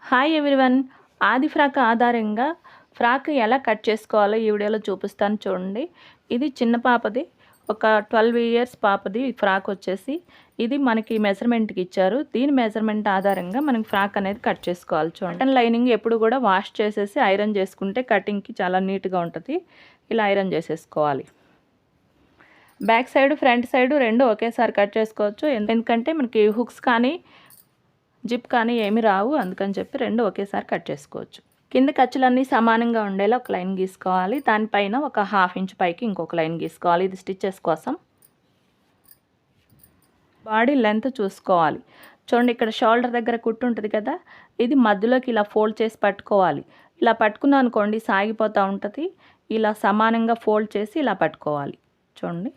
Hi everyone. ఆది frock ఆధారంగా frock ఎలా కట్ చేసుకోవాలో ఈ వీడియోలో చూపిస్తాను చూడండి. ఇది చిన్న పాపది, ఒక 12 ఇయర్స్ పాపది ఫ్రాక్ వచ్చేసి. ఇది మనకి మెజర్మెంట్కి ఇచ్చారు. దీని మెజర్మెంట్ ఆధారంగా మనం ఫ్రాక్ అనేది కట్ చేసుకోవాలి. చూడండి, కాటన్ లైనింగ్ ఎప్పుడు కూడా వాష్ చేసేసి ఐరన్ చేసుకుంటే కటింగ్కి చాలా నీట్గా ఉంటుంది. ఇలా ఐరన్ చేసేసుకోవాలి. బ్యాక్ సైడ్ ఫ్రంట్ సైడ్ రెండు ఒకేసారి కట్ చేసుకోవచ్చు. ఎందుకంటే మనకి హుక్స్ కానీ జిప్ కానీ ఏమి రావు, అందుకని చెప్పి రెండు ఒకేసారి కట్ చేసుకోవచ్చు. కింద ఖర్చులన్నీ సమానంగా ఉండేలా ఒక లైన్ గీసుకోవాలి. దానిపైన ఒక 1/2 ఇంచ్ పైకి ఇంకొక లైన్ గీసుకోవాలి. ఇది స్టిచ్చెస్ కోసం. బాడీ లెంత్ చూసుకోవాలి. చూడండి, ఇక్కడ షోల్డర్ దగ్గర కుట్టు ఉంటుంది కదా, ఇది మధ్యలోకి ఇలా ఫోల్డ్ చేసి పట్టుకోవాలి. ఇలా పట్టుకున్నాం అనుకోండి సాగిపోతూ ఉంటుంది. ఇలా సమానంగా ఫోల్డ్ చేసి ఇలా పట్టుకోవాలి. చూడండి,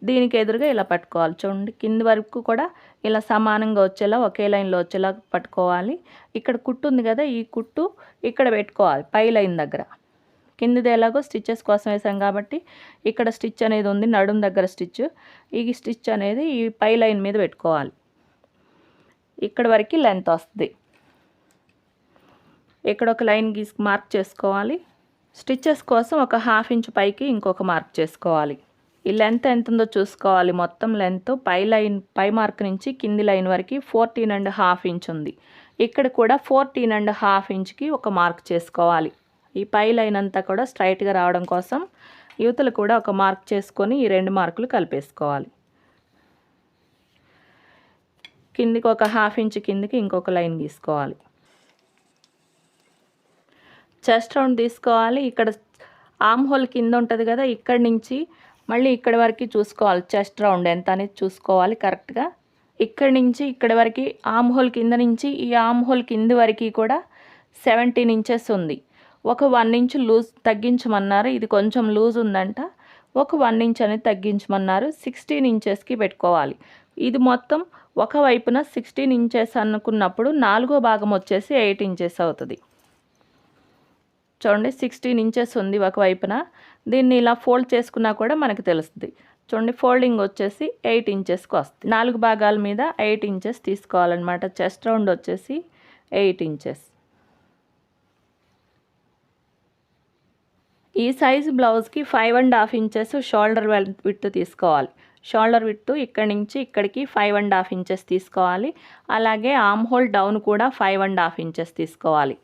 దీనికి ఎదురుగా ఇలా పట్టుకోవాలి. చూడండి, కింది వరకు కూడా ఇలా సమానంగా వచ్చేలా ఒకే లైన్లో వచ్చేలా పట్టుకోవాలి. ఇక్కడ కుట్టు ఉంది కదా, ఈ కుట్టు ఇక్కడ పెట్టుకోవాలి పై లైన్ దగ్గర. కిందిది ఎలాగో స్టిచ్చెస్ కోసం వేసాం కాబట్టి ఇక్కడ స్టిచ్ అనేది ఉంది, నడుం దగ్గర స్టిచ్. ఈ స్టిచ్ అనేది ఈ పై లైన్ మీద పెట్టుకోవాలి. ఇక్కడ వరకు లెంత్ వస్తుంది. ఇక్కడ ఒక లైన్ మార్క్ చేసుకోవాలి. స్టిచ్చెస్ కోసం ఒక 1/2 ఇంచ్ పైకి ఇంకొక మార్క్ చేసుకోవాలి. ఈ లెంత్ ఎంత ఉందో చూసుకోవాలి. మొత్తం లెంత్ పై మార్క్ నుంచి కింది లైన్ వరకు 14.5 ఇంచ్ ఉంది. ఇక్కడ కూడా 14.5 ఇంచ్కి ఒక మార్క్ చేసుకోవాలి. ఈ పై లైన్ అంతా కూడా స్ట్రైట్గా రావడం కోసం యువతలు కూడా ఒక మార్క్ చేసుకొని ఈ రెండు మార్కులు కలిపేసుకోవాలి. కిందికి ఒక 1/2 ఇంచ్ కిందికి ఇంకొక లైన్ గీసుకోవాలి. చెస్ట్ రౌండ్ తీసుకోవాలి. ఇక్కడ ఆర్మ్ హోల్ కింద ఉంటుంది కదా, ఇక్కడి నుంచి మళ్ళీ ఇక్కడ వరకు చూసుకోవాలి. చెస్ట్ రౌండ్ ఎంత అనేది చూసుకోవాలి కరెక్ట్గా. ఇక్కడి నుంచి ఇక్కడ వరకు ఆర్మ్ హోల్ కింద నుంచి ఈ ఆర్మ్ హోల్ కింది వరకు కూడా 17 ఇంచెస్ ఉంది. ఒక 1 ఇంచ్ లూజ్ తగ్గించమన్నారు. ఇది కొంచెం లూజ్ ఉందంట. ఒక 1 ఇంచ్ అనేది తగ్గించమన్నారు. 16 ఇంచెస్కి పెట్టుకోవాలి. ఇది మొత్తం ఒకవైపున 16 ఇంచెస్ అనుకున్నప్పుడు 4వ భాగం వచ్చేసి 8 ఇంచెస్ అవుతుంది. చూడండి, 16 ఇంచెస్ ఉంది ఒకవైపున. దీన్ని ఇలా ఫోల్డ్ చేసుకున్నా కూడా మనకు తెలుస్తుంది. చూడండి, ఫోల్డింగ్ వచ్చేసి 8 ఇంచెస్కి వస్తుంది. 4 భాగాల మీద 8 ఇంచెస్ తీసుకోవాలన్నమాట. చెస్ట్ రౌండ్ వచ్చేసి 8 ఇంచెస్. ఈ సైజు బ్లౌజ్కి 5.5 ఇంచెస్ షోల్డర్ విడ్త్ తీసుకోవాలి. షోల్డర్ విడ్త్ ఇక్కడి నుంచి ఇక్కడికి 5.5 ఇంచెస్ తీసుకోవాలి. అలాగే ఆర్మ్ హోల్ డౌన్ కూడా 5.5 ఇంచెస్ తీసుకోవాలి.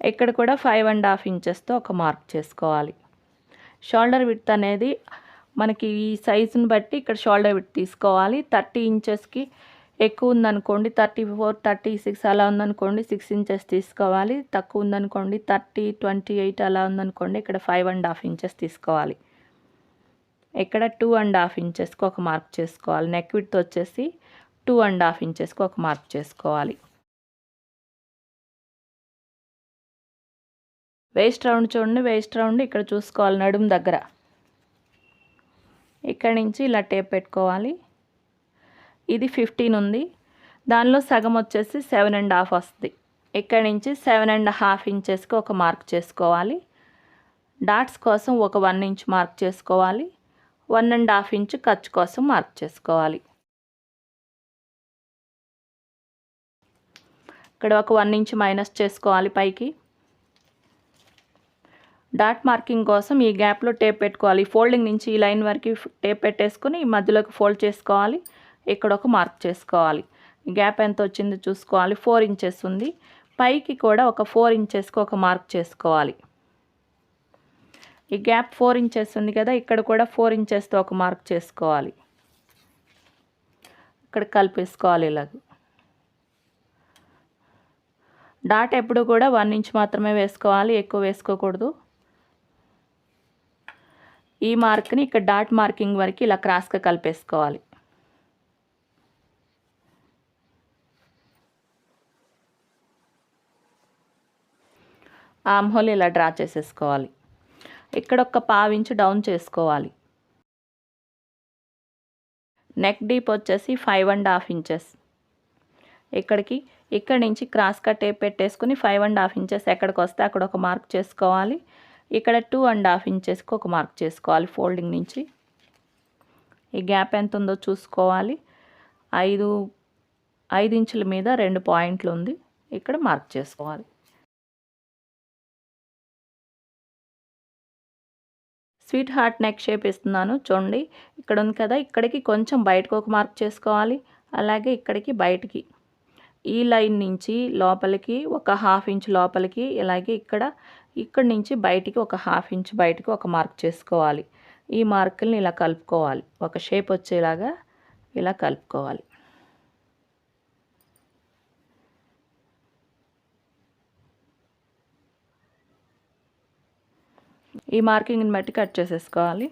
ఇక్కడ కూడా 5.5 ఇంచెస్తో ఒక మార్క్ చేసుకోవాలి. షోల్డర్ విడ్త్ అనేది మనకి ఈ సైజుని బట్టి ఇక్కడ షోల్డర్ విడ్త్ తీసుకోవాలి. 30 ఇంచెస్కి ఎక్కువ ఉందనుకోండి 34, 36 అలా ఉందనుకోండి 6 ఇంచెస్ తీసుకోవాలి. తక్కువ ఉందనుకోండి 30, 28 అలా ఉందనుకోండి ఇక్కడ 5.5 ఇంచెస్ తీసుకోవాలి. ఇక్కడ 2.5 ఇంచెస్కి ఒక మార్క్ చేసుకోవాలి. నెక్ విడ్త్ వచ్చేసి 2.5 ఇంచెస్కి ఒక మార్క్ చేసుకోవాలి. వేస్ట్ రౌండ్ చూడండి, వేస్ట్ రౌండ్ ఇక్కడ చూసుకోవాలి. నడుము దగ్గర ఇక్కడి నుంచి ఇలా టేప్ పెట్టుకోవాలి. ఇది 15 ఉంది. దానిలో సగం వచ్చేసి 7.5 వస్తుంది. ఇక్కడి నుంచి 7.5 ఇంచెస్కి ఒక మార్క్ చేసుకోవాలి. డాట్స్ కోసం ఒక 1 ఇంచ్ మార్క్ చేసుకోవాలి. 1.5 ఇంచ్ ఖర్చు కోసం మార్క్ చేసుకోవాలి. ఇక్కడ ఒక 1 ఇంచ్ మైనస్ చేసుకోవాలి పైకి. డాట్ మార్కింగ్ కోసం ఈ గ్యాప్లో టేప్ పెట్టుకోవాలి. ఫోల్డింగ్ నుంచి ఈ లైన్ వరకు టేప్ పెట్టేసుకుని ఈ మధ్యలోకి ఫోల్డ్ చేసుకోవాలి. ఇక్కడ ఒక మార్క్ చేసుకోవాలి. గ్యాప్ ఎంత వచ్చిందో చూసుకోవాలి. 4 ఇంచెస్ ఉంది. పైకి కూడా ఒక 4 ఇంచెస్కి ఒక మార్క్ చేసుకోవాలి. ఈ గ్యాప్ 4 ఇంచెస్ ఉంది కదా, ఇక్కడ కూడా 4 ఇంచెస్తో ఒక మార్క్ చేసుకోవాలి. ఇక్కడ కలిపేసుకోవాలి ఇలాగ. డాట్ ఎప్పుడు కూడా 1 ఇంచ్ మాత్రమే వేసుకోవాలి, ఎక్కువ వేసుకోకూడదు. ఈ మార్క్ని ఇక్కడ డాట్ మార్కింగ్ వరకు ఇలా క్రాస్గా కలిపేసుకోవాలి. ఆర్మ్ హోల్ ఇలా డ్రా చేసేసుకోవాలి. ఇక్కడ ఒక 1/2 ఇంచ్ డౌన్ చేసుకోవాలి. నెక్ డీప్ వచ్చేసి 5.5 ఇంచెస్. ఇక్కడి నుంచి క్రాస్గా టేప్ పెట్టేసుకుని 5.5 ఇంచెస్ ఎక్కడికి వస్తే అక్కడ ఒక మార్క్ చేసుకోవాలి. ఇక్కడ 2.5 ఇంచెస్కి ఒక మార్క్ చేసుకోవాలి. ఫోల్డింగ్ నుంచి ఈ గ్యాప్ ఎంత ఉందో చూసుకోవాలి. 5 ఇంచుల మీద 2 పాయింట్లు ఉంది, ఇక్కడ మార్క్ చేసుకోవాలి. స్వీట్ హార్ట్ నెక్ షేప్ ఇస్తున్నాను చూడండి. ఇక్కడ ఉంది కదా, ఇక్కడికి కొంచెం బయటకు ఒక మార్క్ చేసుకోవాలి. అలాగే ఇక్కడికి బయటికి ఈ లైన్ నుంచి లోపలికి ఒక 1/2 ఇంచ్ లోపలికి, అలాగే ఇక్కడ నుంచి బయటికి ఒక 1/2 ఇంచ్ బయటికి ఒక మార్క్ చేసుకోవాలి. ఈ మార్కుల్ని ఇలా కలుపుకోవాలి. ఒక షేప్ వచ్చేలాగా ఇలా కలుపుకోవాలి. ఈ మార్కింగ్ని బట్టి కట్ చేసేసుకోవాలి.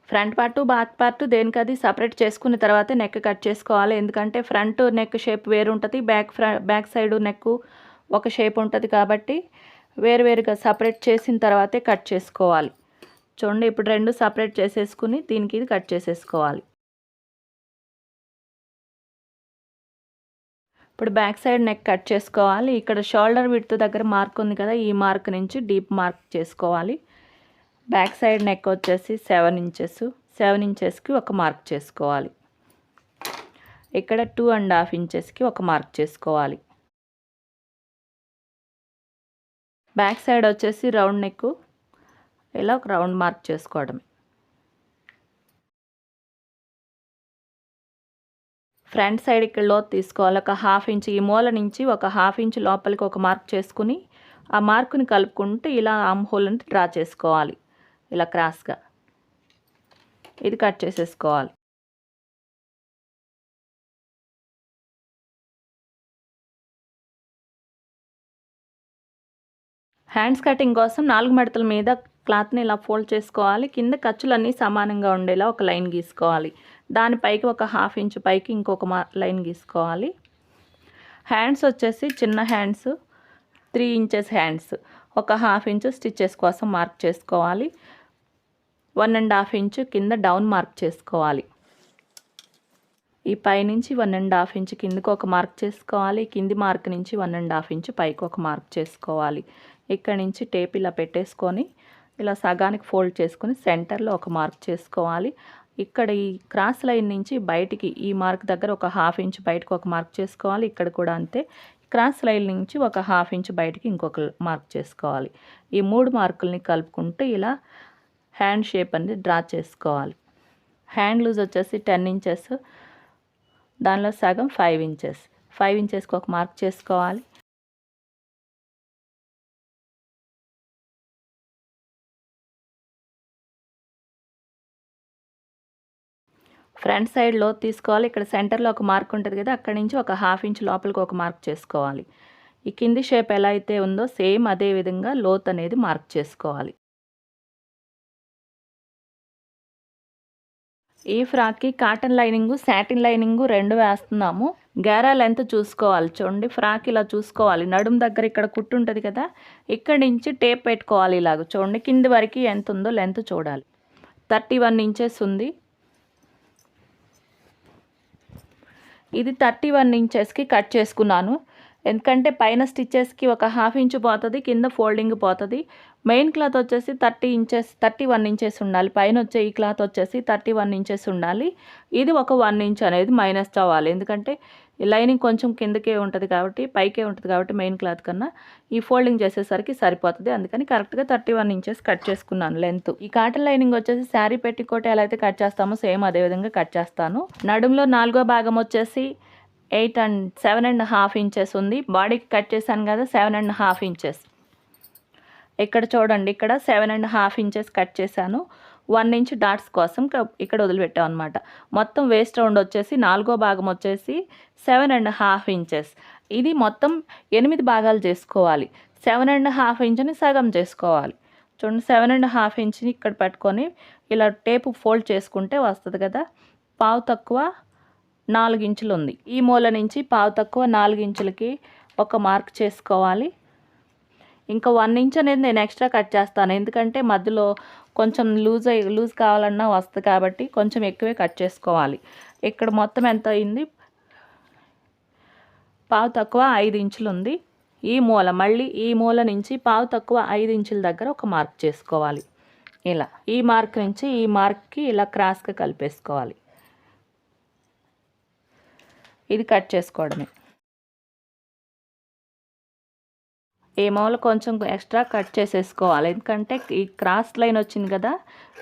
ఫ్రంట్ పార్ట్ బ్యాక్ పార్ట్ దేనికది సపరేట్ చేసుకున్న తర్వాత నెక్ కట్ చేసుకోవాలి. ఎందుకంటే ఫ్రంట్ నెక్ షేప్ వేరు ఉంటుంది, బ్యాక్ సైడ్ నెక్ ఒక షేప్ ఉంటుంది కాబట్టి వేరువేరుగా సపరేట్ చేసిన తర్వాతే కట్ చేసుకోవాలి. చూడండి, ఇప్పుడు 2 సపరేట్ చేసేసుకుని దీనికి ఇది కట్ చేసేసుకోవాలి. ఇప్పుడు బ్యాక్ సైడ్ నెక్ కట్ చేసుకోవాలి. ఇక్కడ షోల్డర్ విడ్త్ దగ్గర మార్క్ ఉంది కదా, ఈ మార్క్ నుంచి డీప్ మార్క్ చేసుకోవాలి. బ్యాక్ సైడ్ నెక్ వచ్చేసి 7 ఇంచెస్కి ఒక మార్క్ చేసుకోవాలి. ఇక్కడ 2.5 ఇంచెస్కి ఒక మార్క్ చేసుకోవాలి. బ్యాక్ సైడ్ వచ్చేసి రౌండ్ నెక్, ఇలా ఒక రౌండ్ మార్క్ చేసుకోవడమే. ఫ్రంట్ సైడ్ ఇక్కడ లోతు తీసుకోవాలి. ఒక 1/2 ఇంచ్ ఈ మూల నుంచి ఒక 1/2 ఇంచ్ లోపలికి ఒక మార్క్ చేసుకుని ఆ మార్కుని కలుపుకుంటూ ఇలా ఆర్మ్ హోల్ని డ్రా చేసుకోవాలి. ఇలా క్రాస్గా ఇది కట్ చేసేసుకోవాలి. హ్యాండ్స్ కటింగ్ కోసం 4 మడతల మీద క్లాత్ని ఇలా ఫోల్డ్ చేసుకోవాలి. కింద ఖర్చులన్నీ సమానంగా ఉండేలా ఒక లైన్ గీసుకోవాలి. దానిపైకి ఒక 1/2 ఇంచ్ పైకి ఇంకొక లైన్ గీసుకోవాలి. హ్యాండ్స్ వచ్చేసి చిన్న హ్యాండ్స్ 3 ఇంచెస్ హ్యాండ్స్, ఒక 1/2 ఇంచ్ స్టిచ్చెస్ కోసం మార్క్ చేసుకోవాలి. 1.5 ఇంచ్ కింద డౌన్ మార్క్ చేసుకోవాలి. ఈ పైనుంచి 1.5 ఇంచ్ కిందకు ఒక మార్క్ చేసుకోవాలి. కింది మార్క్ నుంచి 1.5 ఇంచ్ పైకి ఒక మార్క్ చేసుకోవాలి. ఇక్కడ నుంచి టేప్ ఇలా పెట్టేసుకొని ఇలా సగానికి ఫోల్డ్ చేసుకొని సెంటర్లో ఒక మార్క్ చేసుకోవాలి. ఇక్కడ ఈ క్రాస్ లైన్ నుంచి బయటికి ఈ మార్క్ దగ్గర ఒక 1/2 ఇంచ్ బయటకు ఒక మార్క్ చేసుకోవాలి. ఇక్కడ కూడా అంతే, క్రాస్ లైన్ నుంచి ఒక 1/2 ఇంచ్ బయటికి ఇంకొక మార్క్ చేసుకోవాలి. ఈ 3 మార్కుల్ని కలుపుకుంటూ ఇలా హ్యాండ్ షేప్ అనేది డ్రా చేసుకోవాలి. హ్యాండ్ లూజ్ వచ్చేసి 10 ఇంచెస్, దానిలో సగం 5 ఇంచెస్, 5 ఇంచెస్కి ఒక మార్క్ చేసుకోవాలి. ఫ్రంట్ సైడ్ లోతు తీసుకోవాలి. ఇక్కడ సెంటర్లో ఒక మార్క్ ఉంటుంది కదా, అక్కడి నుంచి ఒక 1/2 ఇంచ్ లోపలికి ఒక మార్క్ చేసుకోవాలి. ఈ కింది షేప్ ఎలా అయితే ఉందో సేమ్ అదే విధంగా లోతు అనేది మార్క్ చేసుకోవాలి. ఈ ఫ్రాక్కి కాటన్ లైనింగు సాటిన్ లైనింగు 2 వేస్తున్నాము. గేరా లెంత్ చూసుకోవాలి. చూడండి, ఫ్రాక్ ఇలా చూసుకోవాలి. నడుము దగ్గర ఇక్కడ కుట్టు ఉంటుంది కదా, ఇక్కడి నుంచి టేప్ పెట్టుకోవాలి. ఇలాగ చూడండి, కింది వరకు ఎంత ఉందో లెంత్ చూడాలి. 31 ఇంచెస్ ఉంది. ఇది 31 ఇంచెస్కి కట్ చేసుకున్నాను. ఎందుకంటే పైన స్టిచ్చెస్కి ఒక 1/2 ఇంచ్ పోతుంది, కింద ఫోల్డింగ్ పోతుంది. మెయిన్ క్లాత్ వచ్చేసి 31 ఇంచెస్ ఉండాలి. పైన వచ్చే ఈ క్లాత్ వచ్చేసి 31 ఇంచెస్ ఉండాలి. ఇది ఒక 1 ఇంచ్ అనేది మైనస్ అవ్వాలి. ఎందుకంటే ఈ లైనింగ్ కొంచెం కిందకే ఉంటుంది కాబట్టి, పైకే ఉంటుంది కాబట్టి మెయిన్ క్లాత్ కన్నా ఈ ఫోల్డింగ్ చేసేసరికి సరిపోతుంది. అందుకని కరెక్ట్గా 31 ఇంచెస్ కట్ చేసుకున్నాను లెంత్. ఈ కాటన్ లైనింగ్ వచ్చేసి శారీ పెట్టికోట్ ఎలా అయితే కట్ చేస్తామో సేమ్ అదే విధంగా కట్ చేస్తాను. నడుములో 4వ భాగం వచ్చేసి 7.5 ఇంచెస్ ఉంది. బాడీకి కట్ చేశాను కదా 7.5 ఇంచెస్. ఇక్కడ చూడండి, ఇక్కడ 7.5 ఇంచెస్ కట్ చేశాను. 1 ఇంచ్ డాట్స్ కోసం ఇక్కడ వదిలిపెట్టాం అనమాట. మొత్తం వేస్ట్ రౌండ్ వచ్చేసి 4వ భాగం వచ్చేసి 7.5 ఇంచెస్. ఇది మొత్తం 8 భాగాలు చేసుకోవాలి. 7.5 ఇంచుని సగం చేసుకోవాలి. చూడండి, 7.5 ఇంచుని ఇక్కడ పెట్టుకొని ఇలా టేపు ఫోల్డ్ చేసుకుంటే వస్తుంది కదా. పావు తక్కువ 4 ఇంచులు ఉంది. ఈ మూల నుంచి పావు తక్కువ 4 ఇంచులకి ఒక మార్క్ చేసుకోవాలి. ఇంకా 1 ఇంచ్ అనేది నేను ఎక్స్ట్రా కట్ చేస్తాను, ఎందుకంటే మధ్యలో కొంచెం లూజ్ కావాలన్నా వస్తుంది కాబట్టి కొంచెం ఎక్కువే కట్ చేసుకోవాలి. ఇక్కడ మొత్తం ఎంత అయింది, పావు తక్కువ 5 ఇంచులు ఉంది. ఈ మూల మళ్ళీ ఈ మూల నుంచి పావు తక్కువ 5 ఇంచుల దగ్గర ఒక మార్క్ చేసుకోవాలి. ఇలా ఈ మార్క్ నుంచి ఈ మార్క్కి ఇలా క్రాస్గా కలిపేసుకోవాలి. ఇది కట్ చేసుకోవడమే. ఈ మూల కొంచెం ఎక్స్ట్రా కట్ చేసేసుకోవాలి, ఎందుకంటే ఈ క్రాస్ లైన్ వచ్చింది కదా,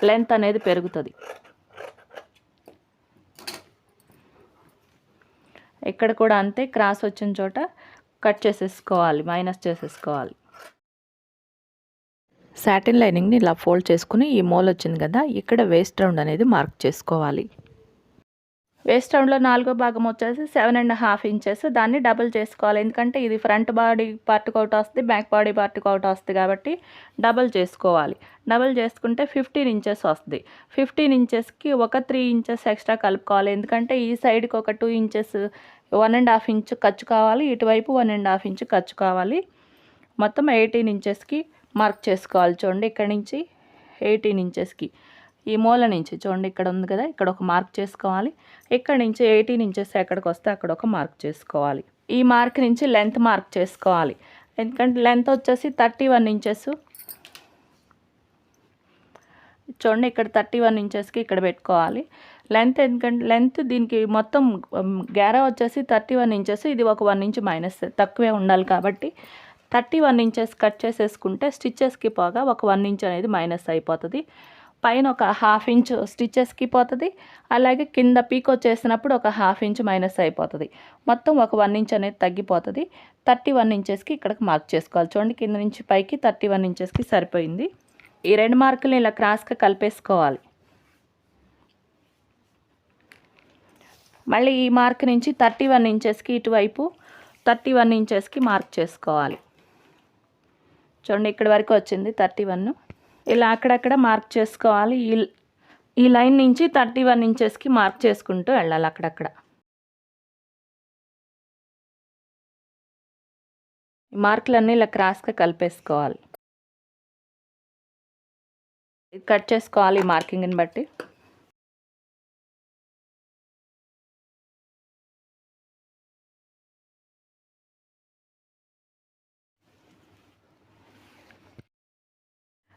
లెంత్ అనేది పెరుగుతుంది. ఇక్కడ కూడా అంతే, క్రాస్ వచ్చిన చోట కట్ చేసేసుకోవాలి, మైనస్ చేసేసుకోవాలి. సాటిన్ లైనింగ్ని ఇలా ఫోల్డ్ చేసుకుని ఈ మూల వచ్చింది కదా, ఇక్కడ వేస్ట్ రౌండ్ అనేది మార్క్ చేసుకోవాలి. వేస్ట్ రౌండ్లో 4వ భాగం వచ్చేసి 7.5 ఇంచెస్, దాన్ని డబుల్ చేసుకోవాలి, ఎందుకంటే ఇది ఫ్రంట్ బాడీ పార్ట్కి ఒకటి వస్తుంది, బ్యాక్ బాడీ పార్ట్కి ఒకటి వస్తుంది కాబట్టి డబుల్ చేసుకోవాలి. డబుల్ చేసుకుంటే 15 ఇంచెస్ వస్తుంది. 15 ఇంచెస్కి ఒక 3 ఇంచెస్ ఎక్స్ట్రా కలుపుకోవాలి, ఎందుకంటే ఈ సైడ్కి ఒక 2 ఇంచెస్ 1.5 ఇంచ్ ఖర్చు కావాలి, ఇటువైపు 1.5 ఇంచ్ ఖర్చు కావాలి. మొత్తం 18 ఇంచెస్కి మార్క్ చేసుకోవాలి. చూడండి, ఇక్కడ నుంచి 18 ఇంచెస్కి ఈ మూల నుంచి చూడండి, ఇక్కడ ఉంది కదా, ఇక్కడ ఒక మార్క్ చేసుకోవాలి. ఇక్కడ నుంచి 18 ఇంచెస్ ఎక్కడికి వస్తే అక్కడ ఒక మార్క్ చేసుకోవాలి. ఈ మార్క్ నుంచి లెంత్ మార్క్ చేసుకోవాలి, ఎందుకంటే లెంత్ వచ్చేసి 31 ఇంచెస్. చూడండి, ఇక్కడ 31 ఇంచెస్కి ఇక్కడ పెట్టుకోవాలి లెంత్, ఎందుకంటే లెంత్ దీనికి మొత్తం గేరా వచ్చేసి 31 ఇంచెస్, ఇది ఒక 1 ఇంచ్ మైనస్ తక్కువే ఉండాలి కాబట్టి 31 ఇంచెస్ కట్ చేసేసుకుంటే స్టిచ్చెస్కి పోగా ఒక 1 ఇంచ్ అనేది మైనస్ అయిపోతుంది. పైన ఒక 1/2 ఇంచ్ స్టిచ్చెస్కి పోతుంది, అలాగే కింద పీకో చేసినప్పుడు ఒక 1/2 ఇంచ్ మైనస్ అయిపోతుంది. మొత్తం ఒక 1 ఇంచ్ అనేది తగ్గిపోతుంది. 31 ఇంచెస్కి ఇక్కడికి మార్క్ చేసుకోవాలి. చూడండి, కింద నుంచి పైకి 31 ఇంచెస్కి సరిపోయింది. ఈ 2 మార్కులు ఇలా క్రాస్గా కలిపేసుకోవాలి. మళ్ళీ ఈ మార్క్ నుంచి 31 ఇంచెస్కి ఇటువైపు 31 ఇంచెస్కి మార్క్ చేసుకోవాలి. చూడండి, ఇక్కడి వరకు వచ్చింది 31. ఇలా అక్కడక్కడ మార్క్ చేసుకోవాలి. ఈ లైన్ నుంచి 31 ఇంచెస్కి మార్క్ చేసుకుంటూ వెళ్ళాలి. అక్కడక్కడ మార్కులన్నీ ఇలా క్రాస్గా కలిపేసుకోవాలి. కట్ చేసుకోవాలి మార్కింగ్ని బట్టి.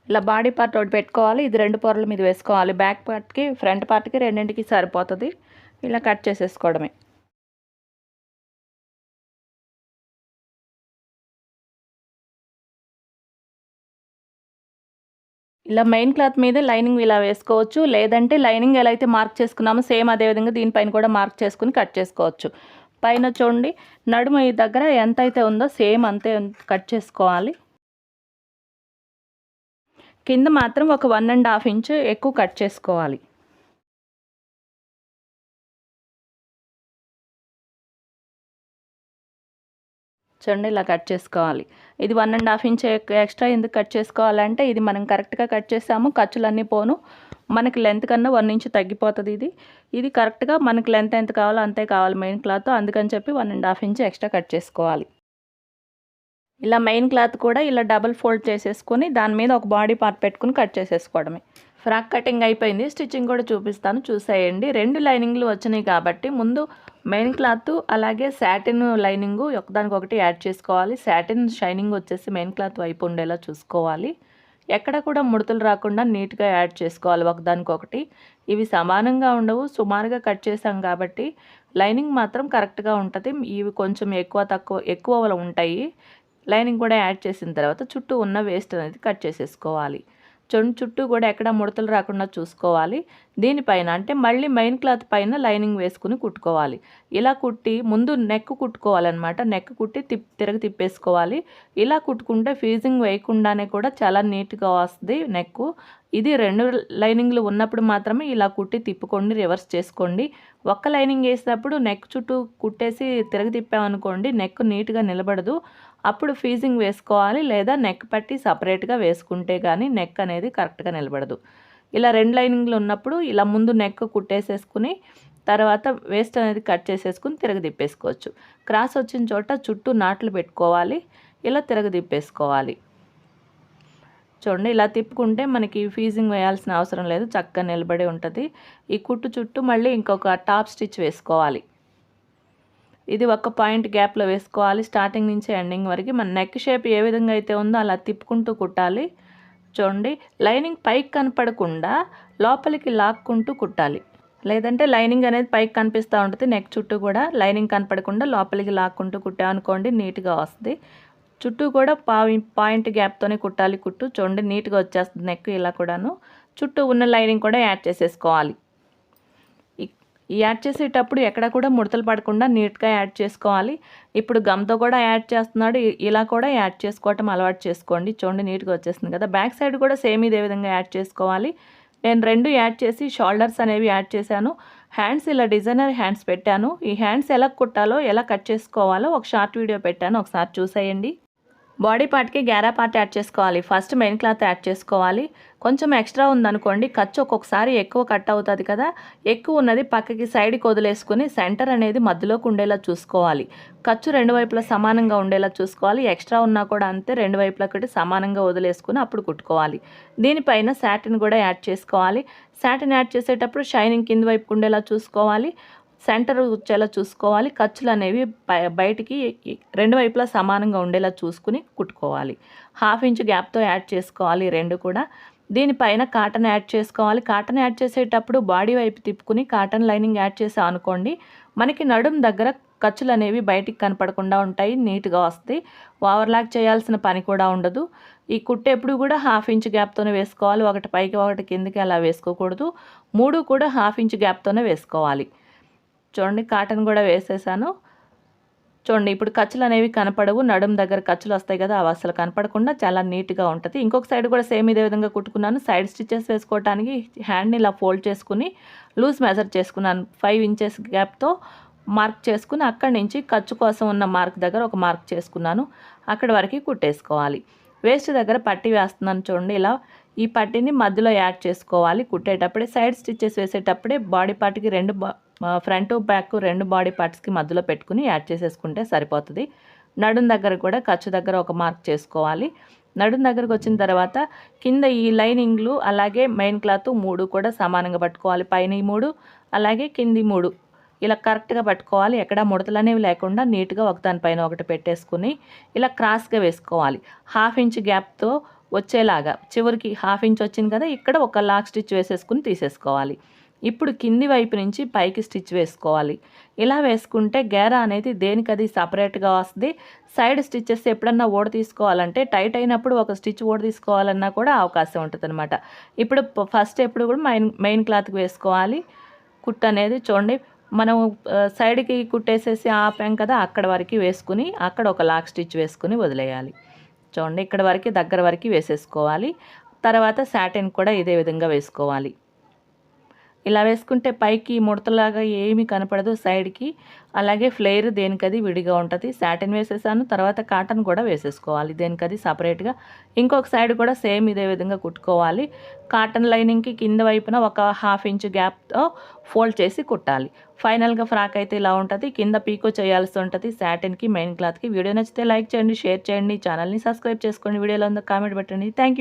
ఇలా బాడీ పార్ట్ ఒకటి పెట్టుకోవాలి, ఇది 2 పొరల మీద వేసుకోవాలి. బ్యాక్ పార్ట్కి ఫ్రంట్ పార్ట్కి రెండింటికి సరిపోతుంది. ఇలా కట్ చేసేసుకోవడమే. ఇలా మెయిన్ క్లాత్ మీద లైనింగ్ ఇలా వేసుకోవచ్చు, లేదంటే లైనింగ్ ఎలా అయితే మార్క్ చేసుకున్నామో సేమ్ అదే విధంగా దీనిపైన కూడా మార్క్ చేసుకుని కట్ చేసుకోవచ్చు. పైన చూడండి, నడుము ఈ దగ్గర ఎంత అయితే ఉందో సేమ్ అంతే కట్ చేసుకోవాలి. కింద మాత్రం ఒక 1.5 ఇంచ్ ఎక్కువ కట్ చేసుకోవాలి. చూడండి, ఇలా కట్ చేసుకోవాలి. ఇది 1.5 ఇంచ్ ఎక్స్ట్రా ఎందుకు కట్ చేసుకోవాలంటే ఇది మనం కరెక్ట్గా కట్ చేసాము, ఖర్చులన్నీ పోను, మనకి లెంత్ కన్నా 1 ఇంచ్ తగ్గిపోతుంది. ఇది కరెక్ట్గా మనకి లెంత్ ఎంత కావాలో అంతే కావాలి మెయిన్ క్లాత్, అందుకని చెప్పి 1.5 ఇంచ్ ఎక్స్ట్రా కట్ చేసుకోవాలి. ఇలా మెయిన్ క్లాత్ కూడా ఇలా డబుల్ ఫోల్డ్ చేసేసుకొని దాని మీద ఒక బాడీ పార్ట్ పెట్టుకుని కట్ చేసేసుకోవడమే. ఫ్రాక్ కటింగ్ అయిపోయింది, స్టిచ్చింగ్ కూడా చూపిస్తాను, చూసేయండి. 2 లైనింగ్లు వచ్చినాయి కాబట్టి ముందు మెయిన్ క్లాత్ అలాగే సాటిన్ లైనింగ్ ఒకదానికొకటి యాడ్ చేసుకోవాలి. సాటిన్ షైనింగ్ వచ్చేసి మెయిన్ క్లాత్ వైపు ఉండేలా చూసుకోవాలి. ఎక్కడ కూడా ముడతలు రాకుండా నీట్గా యాడ్ చేసుకోవాలి ఒకదానికొకటి. ఇవి సమానంగా ఉండవు, సుమారుగా కట్ చేసాం కాబట్టి లైనింగ్ మాత్రం కరెక్ట్గా ఉంటుంది. ఇవి కొంచెం ఎక్కువ ఉంటాయి. లైనింగ్ కూడా యాడ్ చేసిన తర్వాత చుట్టూ ఉన్న వేస్ట్ అనేది కట్ చేసేసుకోవాలి. చుట్టూ కూడా ఎక్కడ ముడతలు రాకుండా చూసుకోవాలి. దీనిపైన అంటే మళ్ళీ మెయిన్ క్లాత్ పైన లైనింగ్ వేసుకుని కుట్టుకోవాలి. ఇలా కుట్టి ముందు నెక్ కుట్టుకోవాలన్నమాట. నెక్ కుట్టి తిప్పేసుకోవాలి. ఇలా కుట్టుకుంటే ఫీజింగ్ వేయకుండానే కూడా చాలా నీట్గా వస్తుంది నెక్. ఇది 2 లైనింగ్లు ఉన్నప్పుడు మాత్రమే ఇలా కుట్టి తిప్పుకోండి, రివర్స్ చేసుకోండి. ఒక్క లైనింగ్ వేసినప్పుడు నెక్ చుట్టూ కుట్టేసి తిప్పామనుకోండి నెక్ నీట్గా నిలబడదు. అప్పుడు ఫీజింగ్ వేసుకోవాలి, లేదా నెక్ పట్టి సపరేట్గా వేసుకుంటే కానీ నెక్ అనేది కరెక్ట్గా నిలబడదు. ఇలా 2 లైనింగ్లు ఉన్నప్పుడు ఇలా ముందు నెక్ కుట్టేసేసుకుని తర్వాత వేస్ట్ అనేది కట్ చేసేసుకుని తిప్పేసుకోవచ్చు. క్రాస్ వచ్చిన చోట చుట్టూ నాట్లు పెట్టుకోవాలి, ఇలా తిప్పేసుకోవాలి. చూడండి ఇలా తిప్పుకుంటే మనకి ఫీజింగ్ వేయాల్సిన అవసరం లేదు, చక్కగా నిలబడి ఉంటుంది. ఈ కుట్టు చుట్టూ మళ్ళీ ఇంకొక టాప్ స్టిచ్ వేసుకోవాలి. ఇది ఒక పాయింట్ గ్యాప్లో వేసుకోవాలి. స్టార్టింగ్ నుంచి ఎండింగ్ వరకు మన నెక్ షేప్ ఏ విధంగా అయితే ఉందో అలా తిప్పుకుంటూ కుట్టాలి. చూడండి లైనింగ్ పైకి కనపడకుండా లోపలికి లాక్కుంటూ కుట్టాలి, లేదంటే లైనింగ్ అనేది పైకి కనిపిస్తూ ఉంటుంది. నెక్ చుట్టూ కూడా లైనింగ్ కనపడకుండా లోపలికి లాక్కుంటూ కుట్టామనుకోండి నీట్గా వస్తుంది. చుట్టూ కూడా పాయింట్ గ్యాప్తోనే కుట్టాలి కుట్టు. చూడండి నీట్గా వచ్చేస్తుంది నెక్. ఇలా కూడాను చుట్టూ ఉన్న లైనింగ్ కూడా యాడ్ చేసేసుకోవాలి. ఈ యాడ్ చేసేటప్పుడు ఎక్కడ కూడా ముడతలు పడకుండా నీట్గా యాడ్ చేసుకోవాలి. ఇప్పుడు గమ్తో కూడా యాడ్ చేస్తున్నాడు, ఇలా కూడా యాడ్ చేసుకోవటం అలవాటు చేసుకోండి. చూడండి నీట్గా వచ్చేస్తుంది కదా. బ్యాక్ సైడ్ కూడా సేమ్ ఇదే విధంగా యాడ్ చేసుకోవాలి. నేను 2 యాడ్ చేసి షోల్డర్స్ అనేవి యాడ్ చేశాను. హ్యాండ్స్ ఇలా డిజైనర్ హ్యాండ్స్ పెట్టాను. ఈ హ్యాండ్స్ ఎలా కుట్టాలో ఎలా కట్ చేసుకోవాలో ఒక షార్ట్ వీడియో పెట్టాను, ఒకసారి చూసేయండి. బాడీ పార్ట్కి గ్యారా పార్ట్ యాడ్ చేసుకోవాలి. ఫస్ట్ మెయిన్ క్లాత్ యాడ్ చేసుకోవాలి. కొంచెం ఎక్స్ట్రా ఉందనుకోండి ఖర్చు ఒక్కొక్కసారి ఎక్కువ కట్ అవుతుంది కదా, ఎక్కువ ఉన్నది పక్కకి సైడ్కి వదిలేసుకుని సెంటర్ అనేది మధ్యలోకి ఉండేలా చూసుకోవాలి. ఖర్చు 2 వైపులా సమానంగా ఉండేలా చూసుకోవాలి. ఎక్స్ట్రా ఉన్నా కూడా అంతే, 2 వైపులకి సమానంగా వదిలేసుకుని అప్పుడు కుట్టుకోవాలి. దీనిపైన సాటిన్ కూడా యాడ్ చేసుకోవాలి. సాటిన్ యాడ్ చేసేటప్పుడు షైనింగ్ కింద వైపు ఉండేలా చూసుకోవాలి, సెంటర్ వచ్చేలా చూసుకోవాలి. ఖర్చులు అనేవి బయటికి 2 వైపులా సమానంగా ఉండేలా చూసుకుని కుట్టుకోవాలి. 1/2 ఇంచ్ గ్యాప్తో యాడ్ చేసుకోవాలి 2 కూడా. దీనిపైన కాటన్ యాడ్ చేసుకోవాలి. కాటన్ యాడ్ చేసేటప్పుడు బాడీ వైపు తిప్పుకుని కాటన్ లైనింగ్ యాడ్ చేసాం అనుకోండి మనకి నడుం దగ్గర ఖర్చులు అనేవి బయటికి కనపడకుండా ఉంటాయి, నీట్గా వస్తాయి. ఓవర్లాక్ చేయాల్సిన పని కూడా ఉండదు. ఈ కుట్టు ఎప్పుడు కూడా 1/2 ఇంచ్ గ్యాప్తోనే వేసుకోవాలి. ఒకటి పైకి ఒకటి కిందకి అలా వేసుకోకూడదు. 3 కూడా 1/2 ఇంచ్ గ్యాప్తోనే వేసుకోవాలి. చూడండి కాటన్ కూడా వేసేసాను. చూడండి ఇప్పుడు ఖర్చులు అనేవి కనపడవు, నడుం దగ్గర ఖర్చులు వస్తాయి కదా, అవి అసలు కనపడకుండా చాలా నీట్గా ఉంటుంది. ఇంకొక సైడ్ కూడా సేమ్ ఇదే విధంగా కుట్టుకున్నాను. సైడ్ స్టిచెస్ వేసుకోవడానికి హ్యాండ్ని ఇలా ఫోల్డ్ చేసుకుని లూజ్ మెజర్ చేసుకున్నాను. 5 ఇంచెస్ గ్యాప్తో మార్క్ చేసుకుని అక్కడి నుంచి ఖర్చు కోసం ఉన్న మార్క్ దగ్గర ఒక మార్క్ చేసుకున్నాను. అక్కడి వరకు కుట్టేసుకోవాలి. వేస్ట్ దగ్గర పట్టీ వేస్తున్నాను చూడండి. ఇలా ఈ పట్టీని మధ్యలో యాడ్ చేసుకోవాలి. కుట్టేటప్పుడే సైడ్ స్టిచెస్ వేసేటప్పుడే బాడీ పార్ట్కి 2 ఫ్రంట్ బ్యాక్ 2 బాడీ పార్ట్స్కి మధ్యలో పెట్టుకుని యాడ్ చేసేసుకుంటే సరిపోతుంది. నడుం దగ్గర కూడా ఖర్చు దగ్గర ఒక మార్క్ చేసుకోవాలి. నడుం దగ్గరకు వచ్చిన తర్వాత కింద ఈ లైనింగ్లు అలాగే మెయిన్ క్లాత్ 3 కూడా సమానంగా పట్టుకోవాలి. పైన 3 అలాగే కింది 3 ఇలా కరెక్ట్గా పట్టుకోవాలి. ఎక్కడ ముడతలు అనేవి లేకుండా నీట్గా ఒకదానిపైన ఒకటి పెట్టేసుకుని ఇలా క్రాస్గా వేసుకోవాలి. 1/2 ఇంచ్ గ్యాప్తో వచ్చేలాగా చివరికి 1/2 ఇంచ్ వచ్చింది కదా, ఇక్కడ ఒక లాక్ స్టిచ్ వేసేసుకుని తీసేసుకోవాలి. ఇప్పుడు కింది వైపు నుంచి పైకి స్టిచ్ వేసుకోవాలి. ఇలా వేసుకుంటే గేరా అనేది దేనికది సపరేట్గా వస్తుంది. సైడ్ స్టిచ్చెస్ ఎప్పుడన్నా ఓడ తీసుకోవాలంటే టైట్ అయినప్పుడు ఒక స్టిచ్ ఓడ తీసుకోవాలన్నా కూడా అవకాశం ఉంటుంది అనమాట. ఇప్పుడు ఫస్ట్ ఎప్పుడు కూడా మెయిన్ క్లాత్కి వేసుకోవాలి. కుట్టు అనేది చూడండి మనం సైడ్కి కుట్టేసేసి ఆపాం కదా, అక్కడ వరకు వేసుకుని అక్కడ ఒక లాక్ స్టిచ్ వేసుకుని వదిలేయాలి. చూడండి ఇక్కడ వరకు దగ్గర వరకు వేసేసుకోవాలి. తర్వాత సాటిన్ కూడా ఇదే విధంగా వేసుకోవాలి. ఇలా వేసుకుంటే పైకి ముడతలాగా ఏమీ కనపడదు సైడ్కి. అలాగే ఫ్లేర్ దేనికది విడిగా ఉంటుంది. సాటిన్ వేసేసాను, తర్వాత కాటన్ కూడా వేసేసుకోవాలి దేనికది సపరేట్గా. ఇంకొక సైడ్ కూడా సేమ్ ఇదే విధంగా కుట్టుకోవాలి. కాటన్ లైనింగ్కి కింద వైపున ఒక 1/2 ఇంచ్ గ్యాప్తో ఫోల్డ్ చేసి కుట్టాలి. ఫైనల్గా ఫ్రాక్ అయితే ఇలా ఉంటుంది. కింద పీకో చేయాల్సి ఉంటుంది సాటిన్కి మెయిన్ క్లాత్కి. వీడియో నచ్చితే లైక్ చేయండి, షేర్ చేయండి, ఛానల్ని సబ్స్క్రైబ్ చేసుకోండి. వీడియోలో ఉందో కామెంట్ పెట్టండి. Thank you.